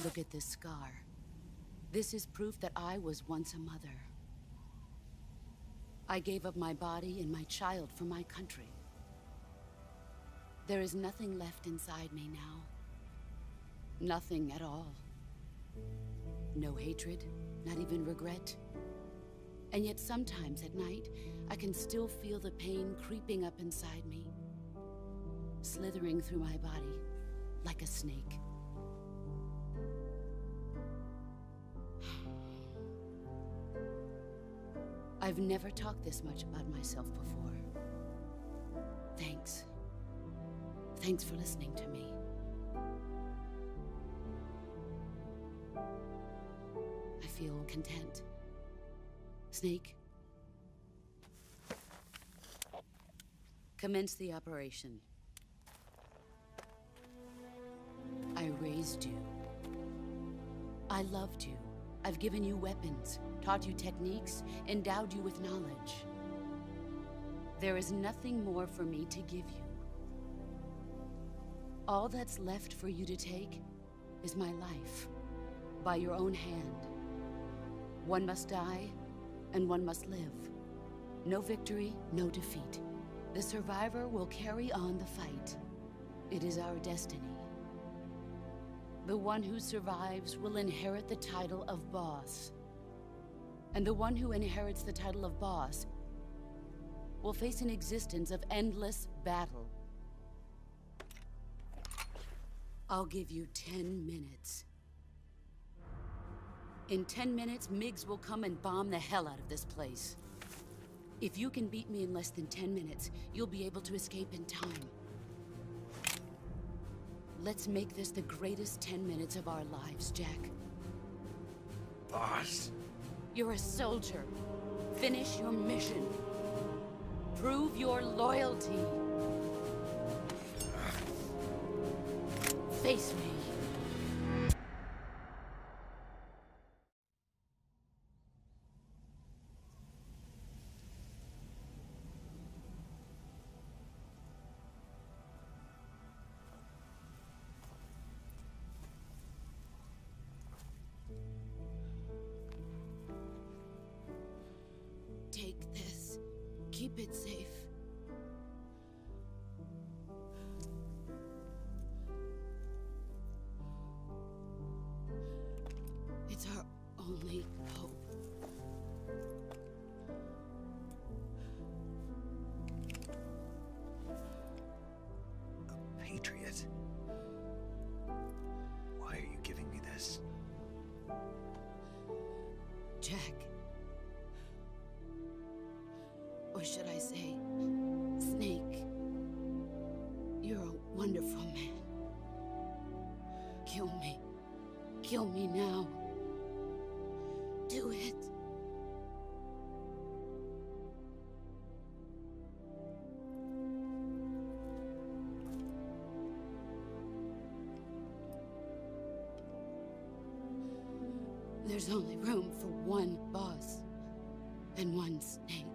Look at this scar. This is proof that I was once a mother. I gave up my body and my child for my country. There is nothing left inside me now. Nothing at all. No hatred, not even regret. And yet sometimes at night, I can still feel the pain creeping up inside me, slithering through my body like a snake. I've never talked this much about myself before. Thanks. Thanks for listening to me. I feel content. Snake? Commence the operation. I raised you. I loved you. I've given you weapons, taught you techniques, endowed you with knowledge. There is nothing more for me to give you. All that's left for you to take is my life, by your own hand. One must die, and one must live. No victory, no defeat. The survivor will carry on the fight. It is our destiny. The one who survives will inherit the title of boss. And the one who inherits the title of boss will face an existence of endless battle. I'll give you 10 minutes. In 10 minutes, MiGs will come and bomb the hell out of this place. If you can beat me in less than 10 minutes, you'll be able to escape in time. Let's make this the greatest 10 minutes of our lives, Jack. Boss? You're a soldier. Finish your mission. Prove your loyalty. Face me. Take this. Keep it safe. It's our only hope. A patriot? Why are you giving me this? Jack. Or should I say, Snake? You're a wonderful man. Kill me. Kill me now. Do it. There's only room for one boss and one Snake.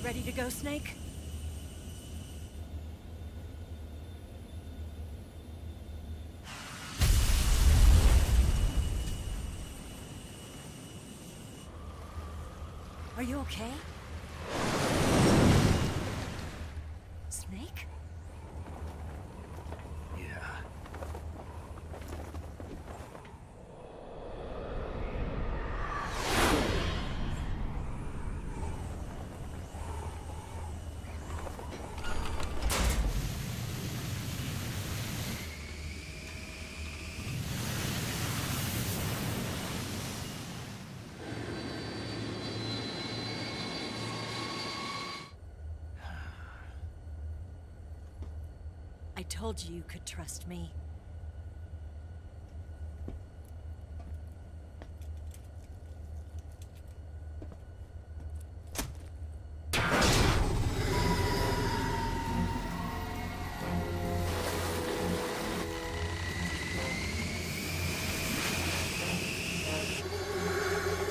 Ready to go, Snake? Are you okay? Snake? Yeah. I told you you could trust me.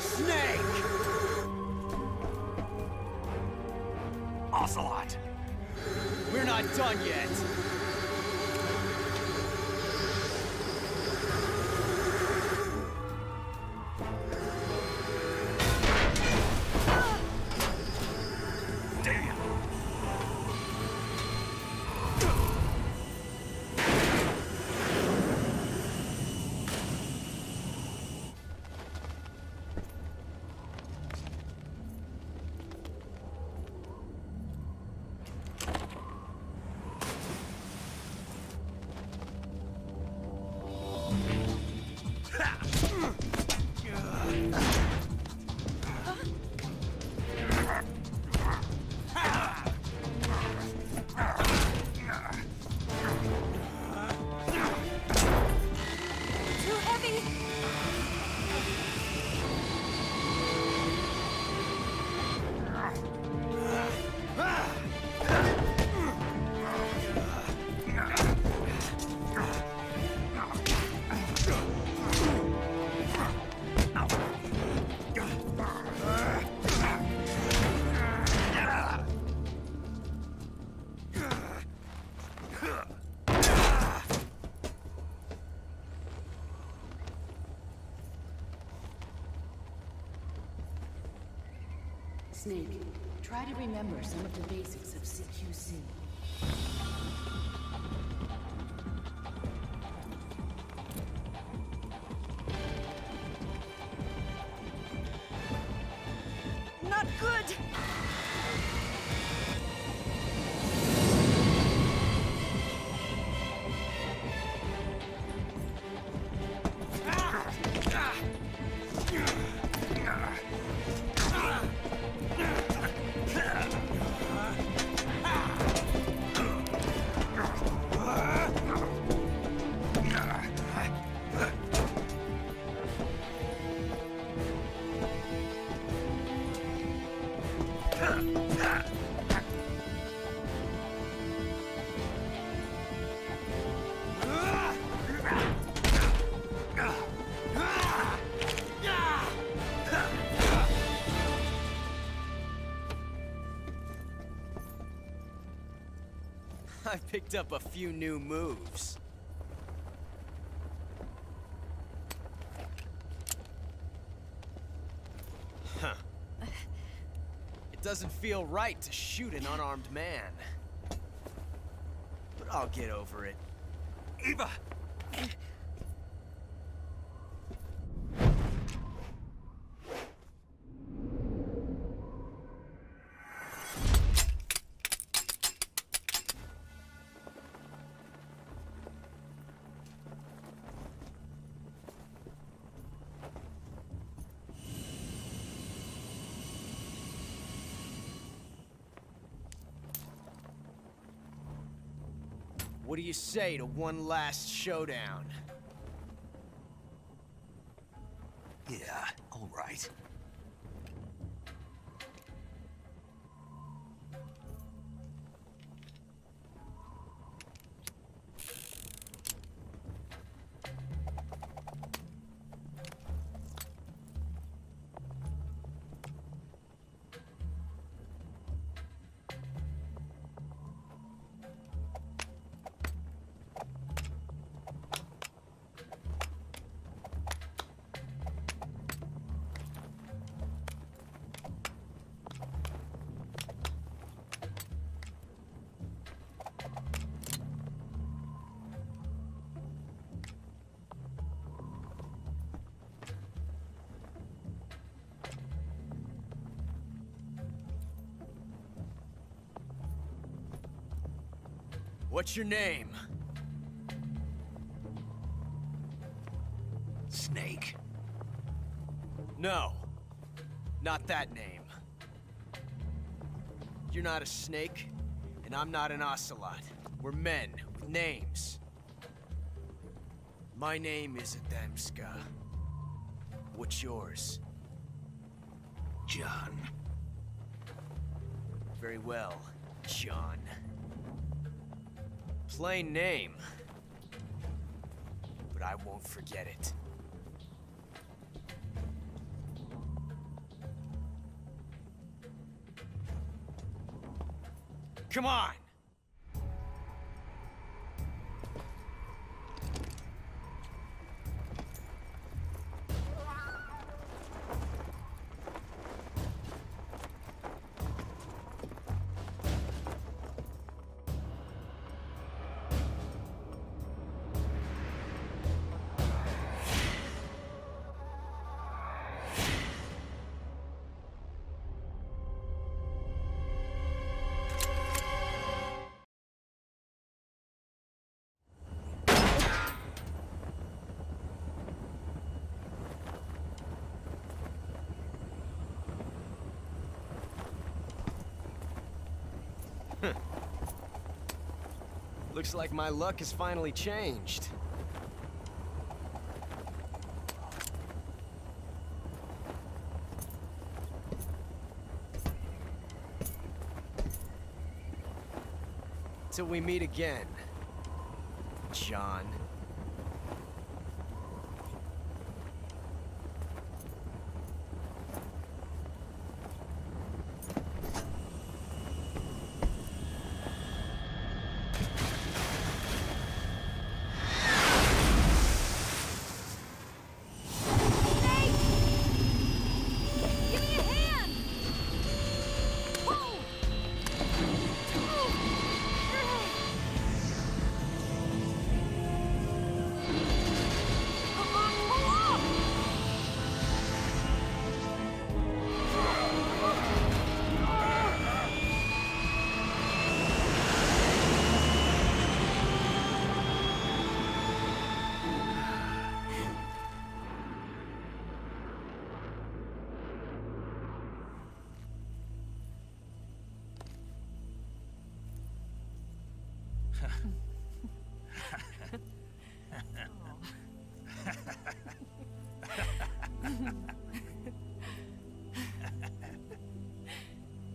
Snake! Ocelot! We're not done yet! Damn! Too heavy! Snake, try to remember some of the basics of CQC. Not good! I picked up a few new moves. Huh. It doesn't feel right to shoot an unarmed man. But I'll get over it. Eva! What do you say to one last showdown? Yeah, all right. What's your name? Snake. No. Not that name. You're not a snake, and I'm not an ocelot. We're men with names. My name is Adamska. What's yours? John. Very well, John. Plain name. But I won't forget it. Come on! Looks like my luck has finally changed. Till we meet again, John.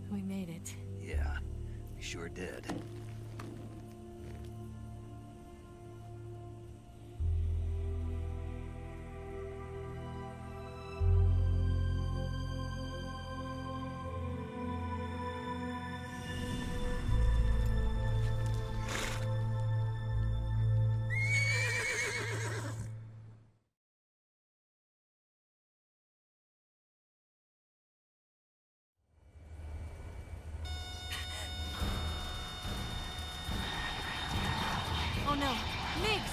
We made it. Yeah, we sure did. Oh no, Migs!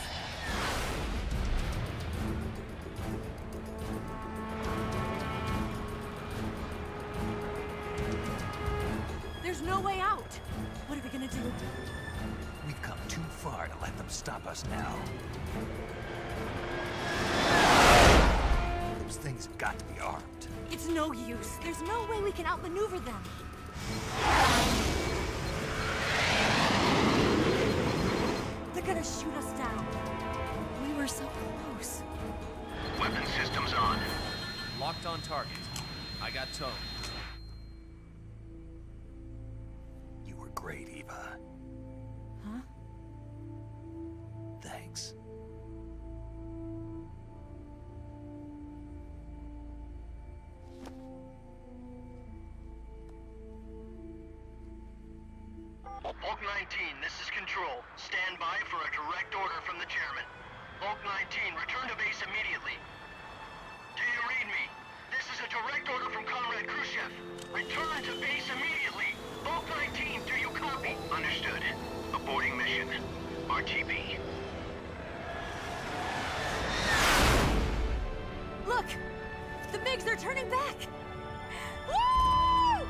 There's no way out! What are we gonna do? We've come too far to let them stop us now. Those things have got to be armed. It's no use. There's no way we can outmaneuver them. They're gonna shoot us down. We were so close. Weapon systems on. Locked on target. I got towed. You were great, Eva. Huh? Thanks. Bulk 19, this is Control. Stand by for a direct order from the chairman. Bulk 19, return to base immediately. Do you read me? This is a direct order from Comrade Khrushchev. Return to base immediately. Bulk 19, do you copy? Understood. Aborting mission. RTB. Look! The Migs are turning back! Woo!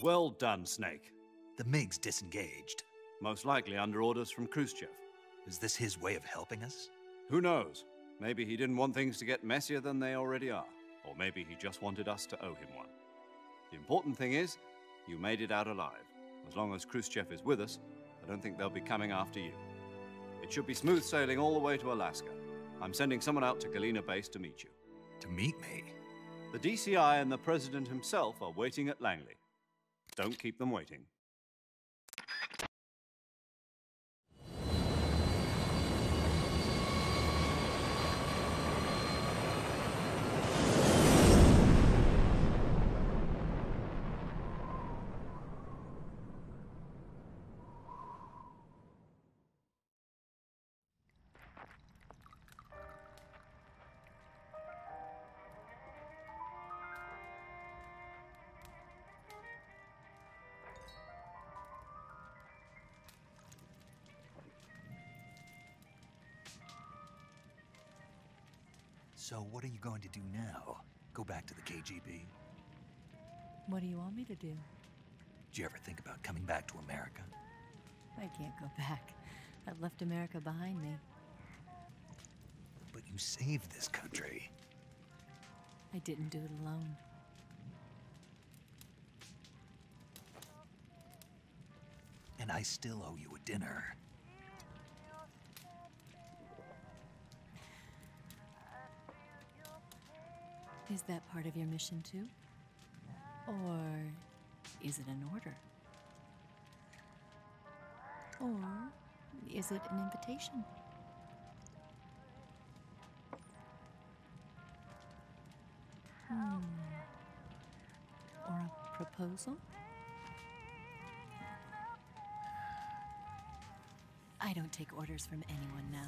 Well done, Snake. The MiG's disengaged. Most likely under orders from Khrushchev. Is this his way of helping us? Who knows? Maybe he didn't want things to get messier than they already are. Or maybe he just wanted us to owe him one. The important thing is, you made it out alive. As long as Khrushchev is with us, I don't think they'll be coming after you. It should be smooth sailing all the way to Alaska. I'm sending someone out to Galena Base to meet you. To meet me? The DCI and the President himself are waiting at Langley. Don't keep them waiting. So what are you going to do now? Go back to the KGB? What do you want me to do? Did you ever think about coming back to America? I can't go back. I've left America behind me. But you saved this country. I didn't do it alone. And I still owe you a dinner. Is that part of your mission too? Or is it an order? Or is it an invitation? Or a proposal? I don't take orders from anyone now.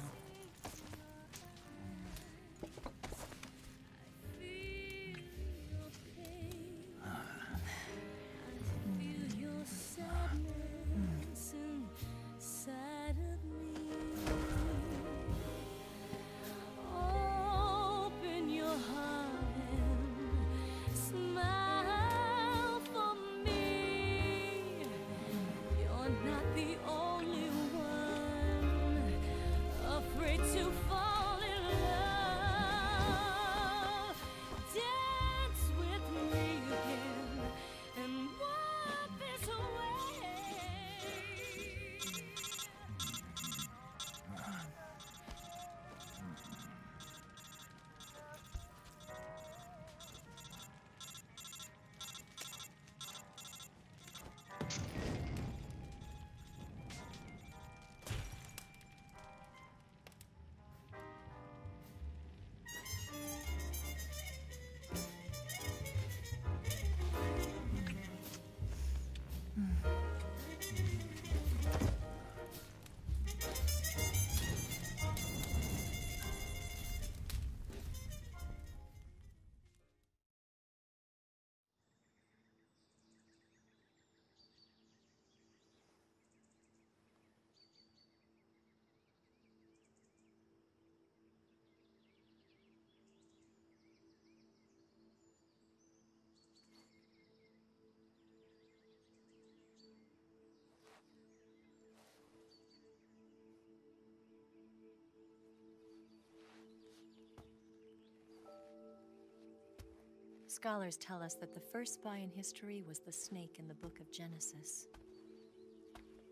Scholars tell us that the first spy in history was the snake in the book of Genesis.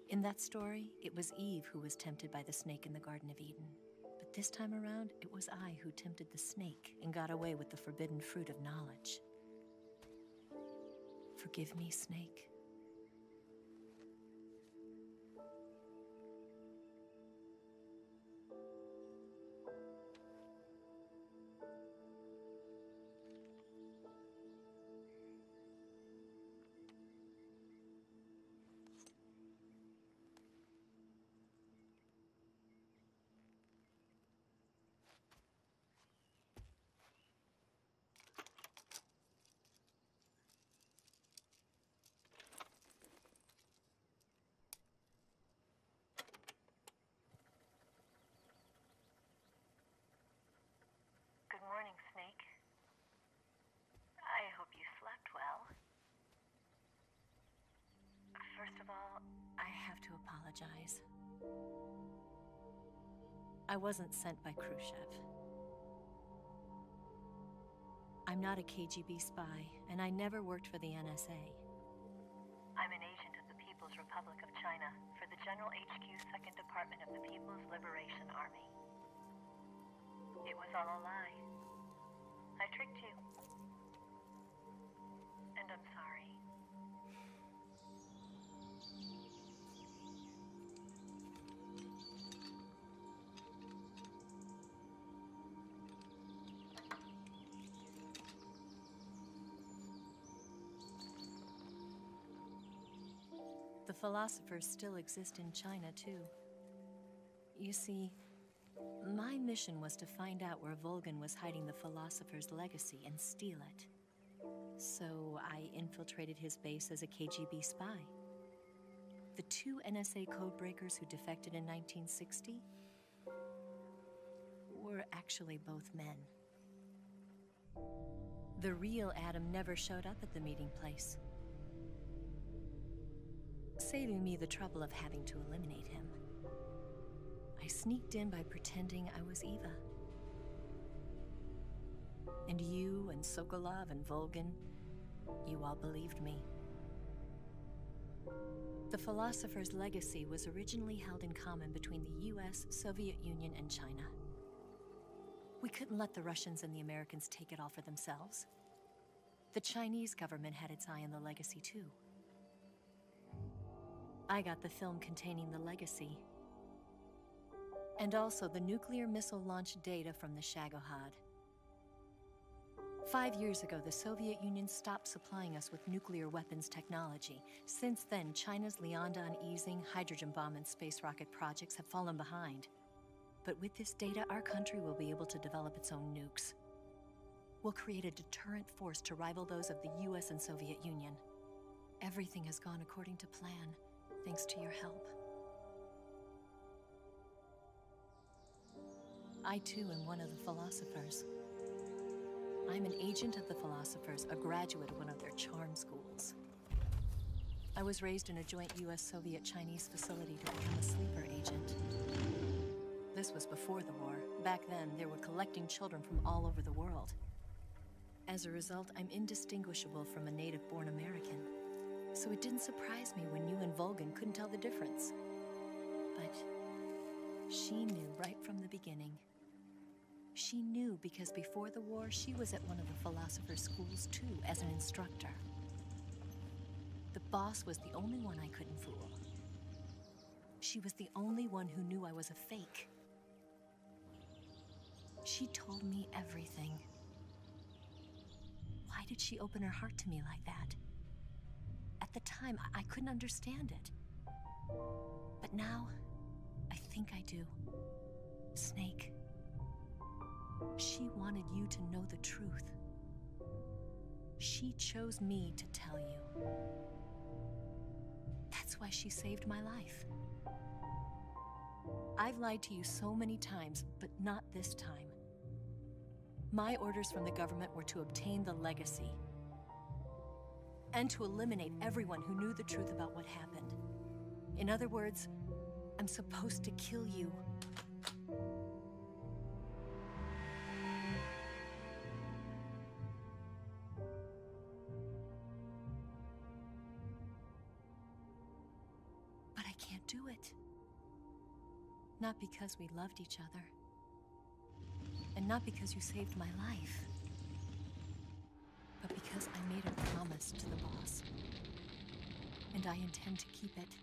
In that story, it was Eve who was tempted by the snake in the Garden of Eden. But this time around, it was I who tempted the snake and got away with the forbidden fruit of knowledge. Forgive me, snake. apologize. I wasn't sent by Khrushchev. I'm not a KGB spy, and I never worked for the NSA. I'm an agent of the People's Republic of China for the General HQ 2nd Department of the People's Liberation Army. It was all a lie. I tricked you. And I'm sorry. The philosophers still exist in China, too. You see, my mission was to find out where Volgin was hiding the philosopher's legacy and steal it. So I infiltrated his base as a KGB spy. The 2 NSA codebreakers who defected in 1960 were actually both men. The real Adam never showed up at the meeting place, saving me the trouble of having to eliminate him. I sneaked in by pretending I was Eva. And you and Sokolov and Volgin, you all believed me. The philosopher's legacy was originally held in common between the US, Soviet Union, and China. We couldn't let the Russians and the Americans take it all for themselves. The Chinese government had its eye on the legacy, too. I got the film containing the legacy, and also the nuclear missile launch data from the Shagohod. 5 years ago, the Soviet Union stopped supplying us with nuclear weapons technology. Since then, China's Liaodong easing, hydrogen bomb, and space rocket projects have fallen behind. But with this data, our country will be able to develop its own nukes. We'll create a deterrent force to rival those of the US and Soviet Union. Everything has gone according to plan, thanks to your help. I too am one of the philosophers. I'm an agent of the philosophers, a graduate of one of their charm schools. I was raised in a joint US-Soviet-Chinese facility to become a sleeper agent. This was before the war. Back then, they were collecting children from all over the world. As a result, I'm indistinguishable from a native-born American. So it didn't surprise me when you and Volgin couldn't tell the difference. But she knew right from the beginning. She knew because before the war, she was at one of the philosopher's schools too, as an instructor. The boss was the only one I couldn't fool. She was the only one who knew I was a fake. She told me everything. Why did she open her heart to me like that? At the time, I couldn't understand it. But now, I think I do. Snake. She wanted you to know the truth. She chose me to tell you. That's why she saved my life. I've lied to you so many times, but not this time. My orders from the government were to obtain the legacy and to eliminate everyone who knew the truth about what happened. In other words, I'm supposed to kill you. But I can't do it. Not because we loved each other. And not because you saved my life. But because I made a promise to the boss. And I intend to keep it.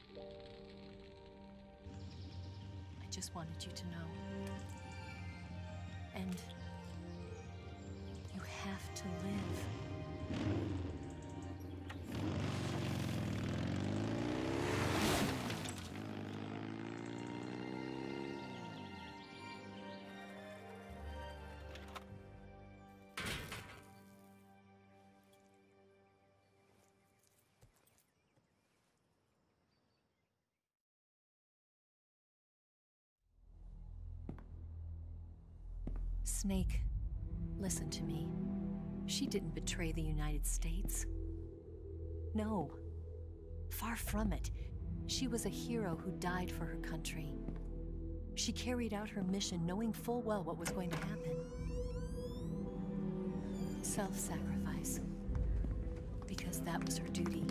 I just wanted you to know. And you have to live. Snake, listen to me. She didn't betray the United States. No, far from it. She was a hero who died for her country. She carried out her mission knowing full well what was going to happen. Self-sacrifice. Because that was her duty.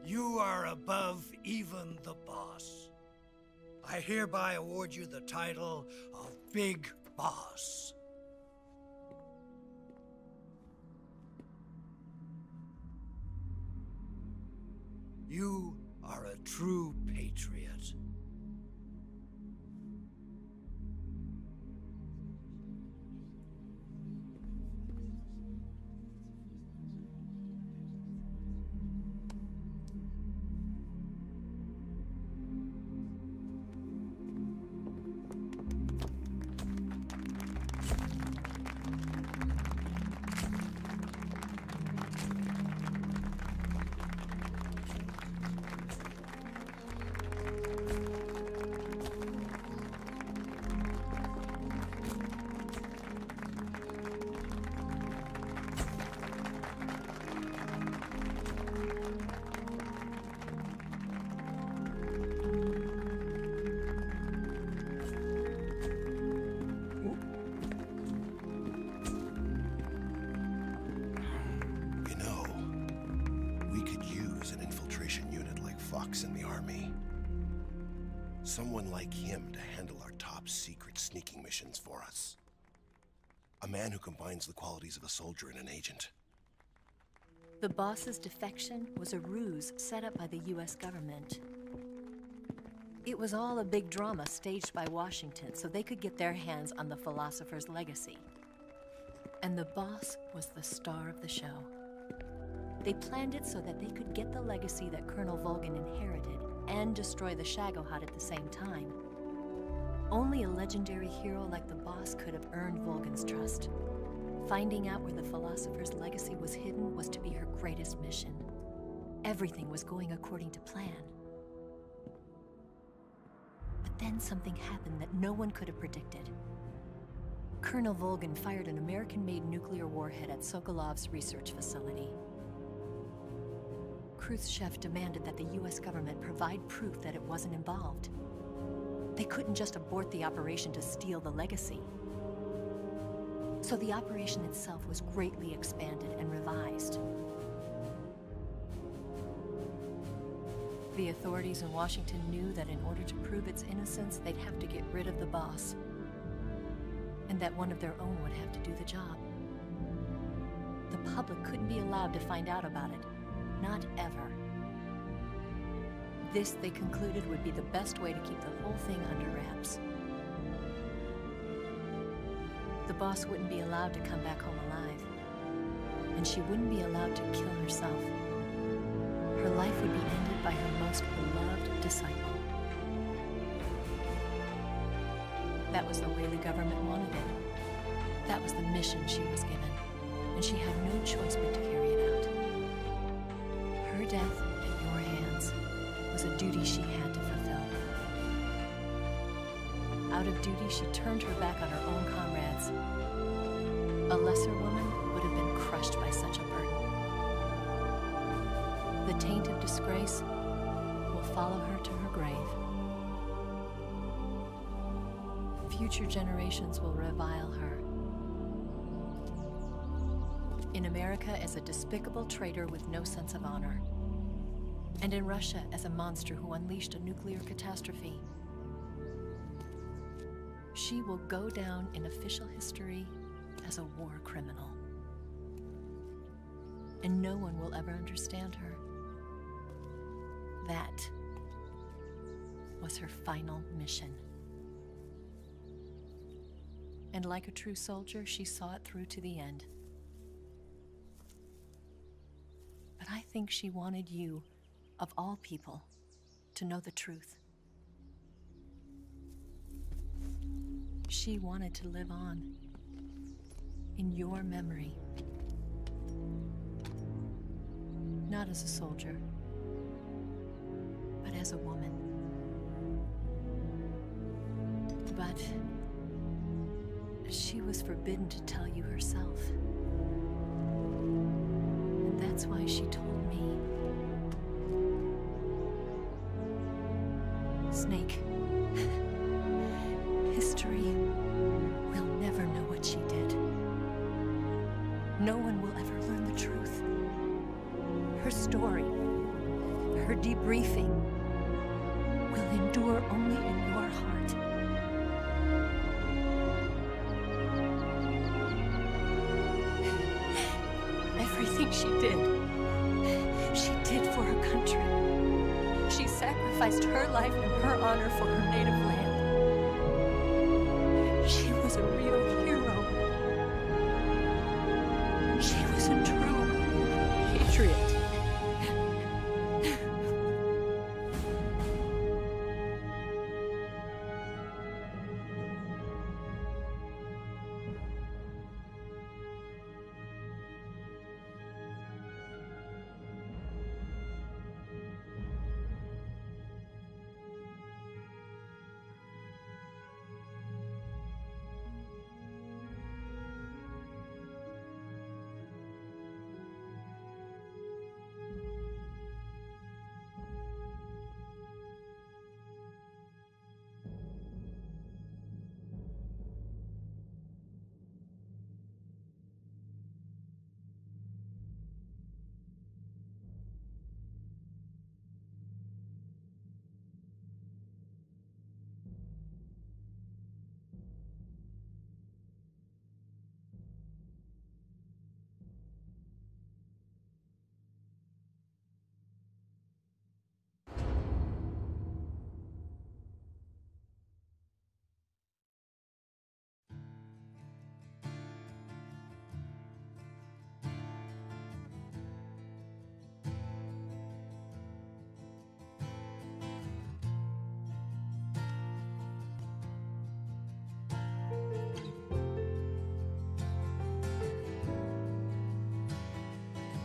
You are above even the boss. I hereby award you the title of Big Boss. You are a true patriot. In the army. Someone like him to handle our top secret sneaking missions for us. A man who combines the qualities of a soldier and an agent. The boss's defection was a ruse set up by the US government. It was all a big drama staged by Washington so they could get their hands on the philosopher's legacy. And the boss was the star of the show. They planned it so that they could get the legacy that Colonel Volgin inherited and destroy the Shagohod at the same time. Only a legendary hero like the boss could have earned Volgin's trust. Finding out where the philosopher's legacy was hidden was to be her greatest mission. Everything was going according to plan. But then something happened that no one could have predicted. Colonel Volgin fired an American-made nuclear warhead at Sokolov's research facility. Khrushchev demanded that the US government provide proof that it wasn't involved. They couldn't just abort the operation to steal the legacy. So the operation itself was greatly expanded and revised. The authorities in Washington knew that in order to prove its innocence, they'd have to get rid of the boss, and that one of their own would have to do the job. The public couldn't be allowed to find out about it. Not ever. This, they concluded, would be the best way to keep the whole thing under wraps. The boss wouldn't be allowed to come back home alive, and she wouldn't be allowed to kill herself. Her life would be ended by her most beloved disciple. That was the way the government wanted it. That was the mission she was given, and she had no choice but to carry it out. Her death at your hands was a duty she had to fulfill. Out of duty, she turned her back on her own comrades. A lesser woman would have been crushed by such a burden. The taint of disgrace will follow her to her grave. Future generations will revile her. In America as a despicable traitor with no sense of honor. And in Russia as a monster who unleashed a nuclear catastrophe. She will go down in official history as a war criminal. And no one will ever understand her. That was her final mission. And like a true soldier, she saw it through to the end. But I think she wanted you, of all people, to know the truth. She wanted to live on. in your memory. Not as a soldier, but as a woman. But she was forbidden to tell you herself. And that's why she told me. Snake, history will never know what she did. No one will ever learn the truth. Her story, her debriefing, will endure only in your heart. Everything she did for her country. She sacrificed her life and her honor for her native land. She was a real hero. She was a true patriot.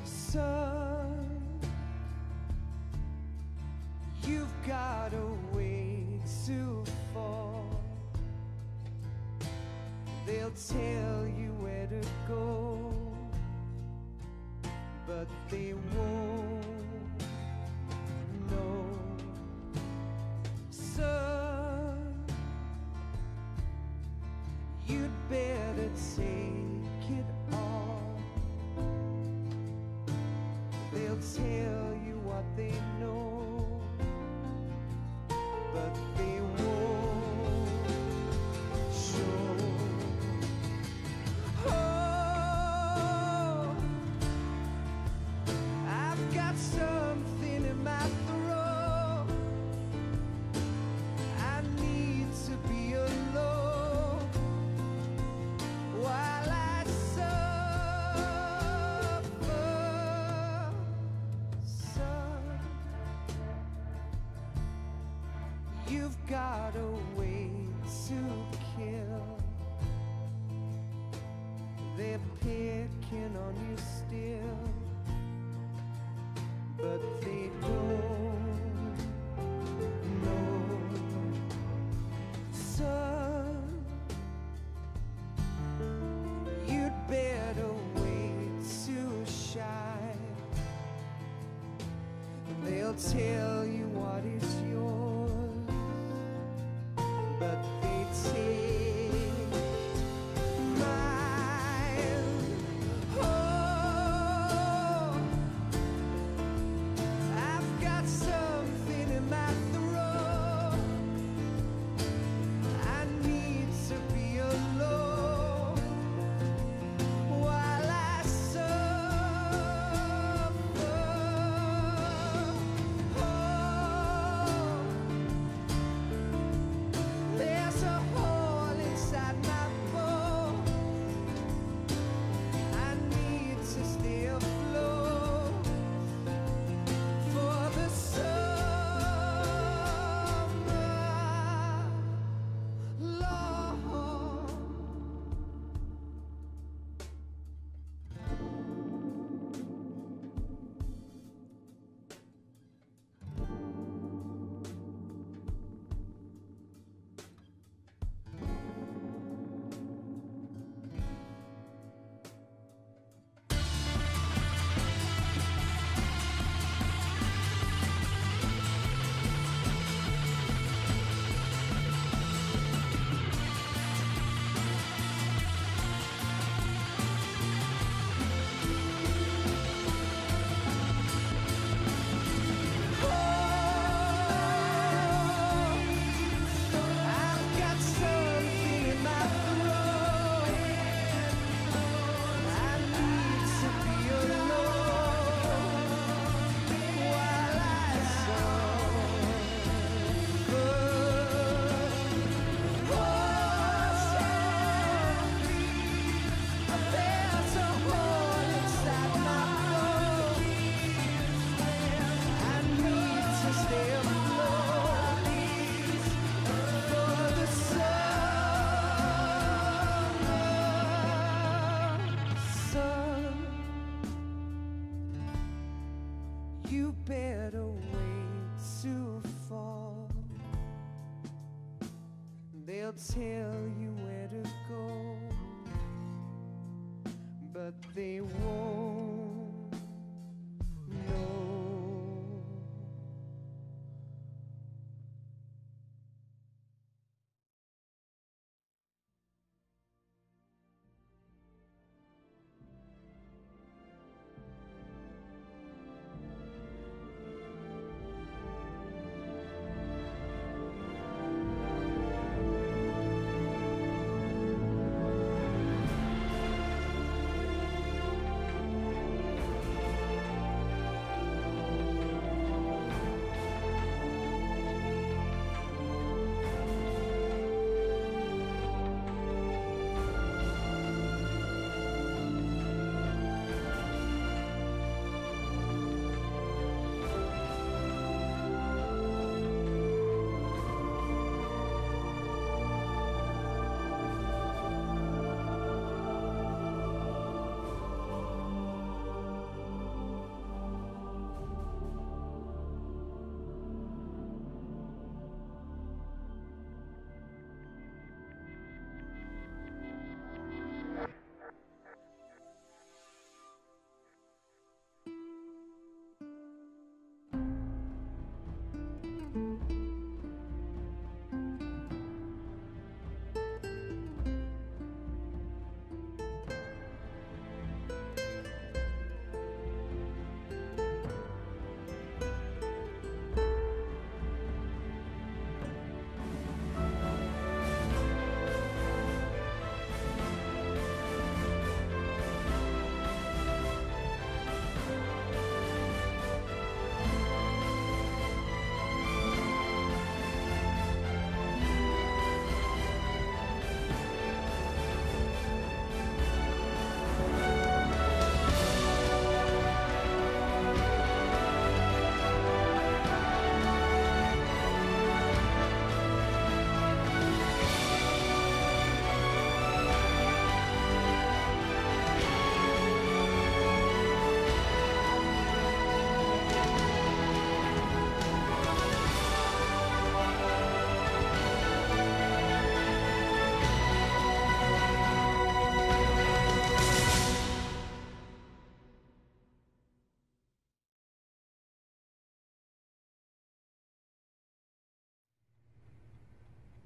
Son, you've got a way to fall. They'll tell you where to go, but they won't know. Son, you'd better take it all. They'll tell you what they know, but they won't show. Oh, I've got something in my throat. I need to be alone while I suffer. Son, you've got a way to kill. They're picking on you still, but they don't know. Son, you'd better wait to shine. They'll tell you what is yours, but they take mine. Oh, I've got something in my throat. I need to be alone while I suffer. Oh, They'll tell you where to go, but they won't know.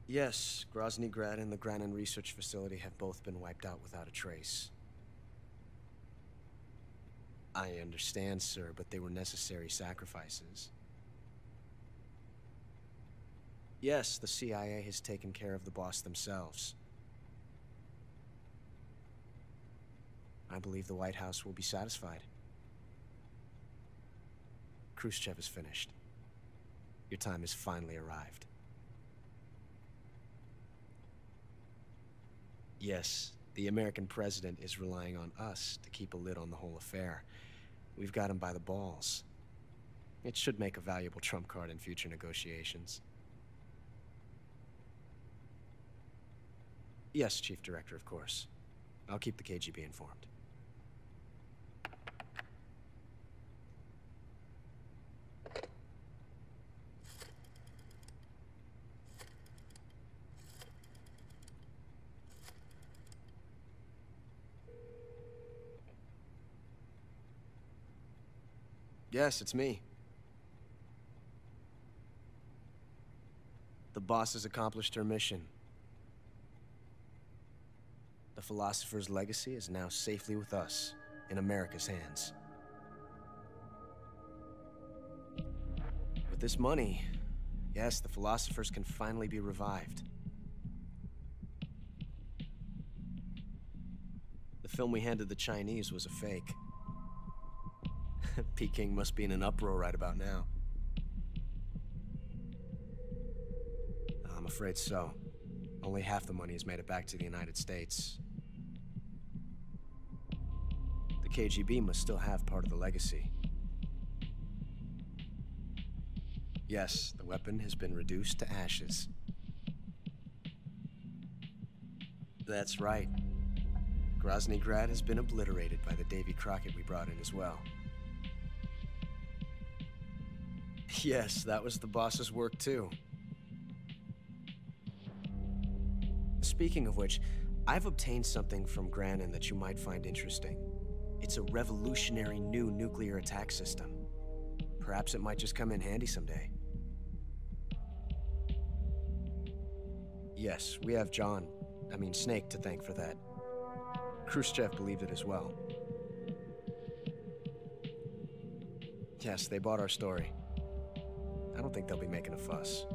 Yes, Grozny Grad and the Granin Research Facility have both been wiped out without a trace. I understand, sir, but they were necessary sacrifices. Yes, the CIA has taken care of the boss themselves. I believe the White House will be satisfied. Khrushchev is finished. Your time has finally arrived. Yes, the American president is relying on us to keep a lid on the whole affair. We've got him by the balls. It should make a valuable trump card in future negotiations. Yes, Chief Director, of course. I'll keep the KGB informed. Yes, it's me. The boss has accomplished her mission. The philosopher's legacy is now safely with us, in America's hands. With this money, yes, the philosophers can finally be revived. The film we handed the Chinese was a fake. Peking must be in an uproar right about now. I'm afraid so. Only half the money has made it back to the United States. The KGB must still have part of the legacy. Yes, the weapon has been reduced to ashes. That's right. Grozny Grad has been obliterated by the Davy Crockett we brought in as well. Yes, that was the boss's work too. Speaking of which, I've obtained something from Granin that you might find interesting. It's a revolutionary new nuclear attack system. Perhaps it might just come in handy someday. Yes, we have Snake to thank for that. Khrushchev believed it as well. Yes, they bought our story. I don't think they'll be making a fuss.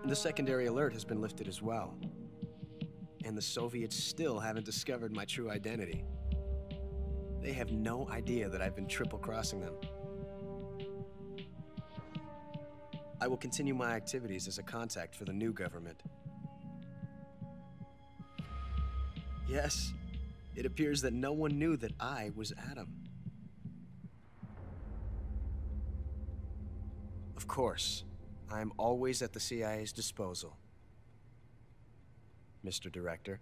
The secondary alert has been lifted as well. And the Soviets still haven't discovered my true identity. They have no idea that I've been triple-crossing them. I will continue my activities as a contact for the new government. Yes, it appears that no one knew that I was Adam. Of course, I am always at the CIA's disposal, Mr. Director.